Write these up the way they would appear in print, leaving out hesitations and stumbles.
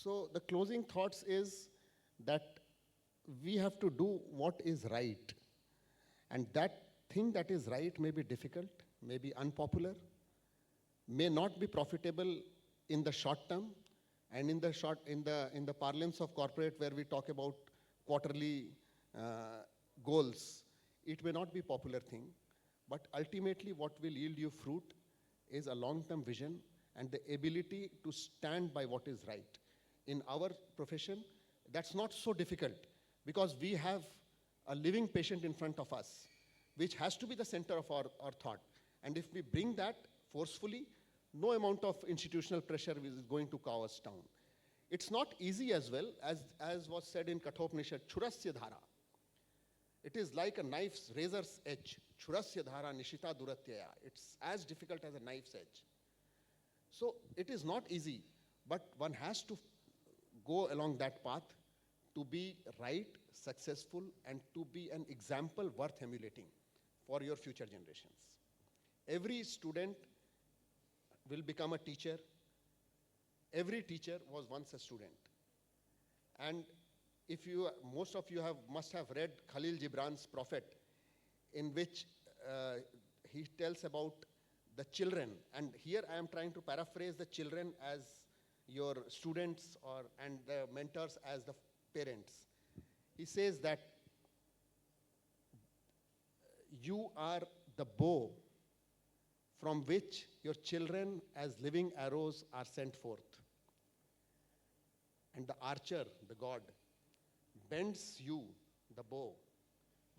So the closing thoughts is that we have to do what is right. And that thing that is right may be difficult, may be unpopular, may not be profitable in the short term, and in the parlance of corporate where we talk about quarterly goals, it may not be popular thing, but ultimately what will yield you fruit is a long-term vision and the ability to stand by what is right. In our profession, that's not so difficult because we have a living patient in front of us, which has to be the center of our thought. And if we bring that forcefully, no amount of institutional pressure is going to cow us down. It's not easy as well, as was said in Kathopanishad, Churasya dhara. It is like a knife's razor's edge. Churasya dhara nishita duratyaya. It's as difficult as a knife's edge. So it is not easy, but one has to go along that path to be right, successful, and to be an example worth emulating for your future generations. Every student will become a teacher. Every teacher was once a student. And if you, most of you must have read Khalil Gibran's Prophet, in which he tells about the children. And here I am trying to paraphrase the children as your students and the mentors as the parents. He says that you are the bow from which your children as living arrows are sent forth. And the archer, the god, bends you, the bow,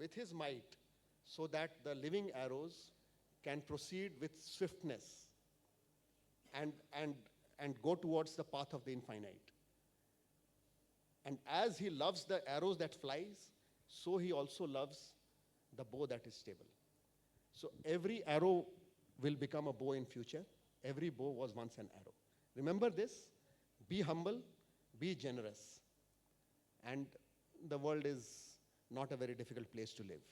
with his might so that the living arrows can proceed with swiftness and go towards the path of the infinite. And as he loves the arrows that flies, so he also loves the bow that is stable. So every arrow will become a bow in future. Every bow was once an arrow. Remember this, be humble, be generous. And the world is not a very difficult place to live.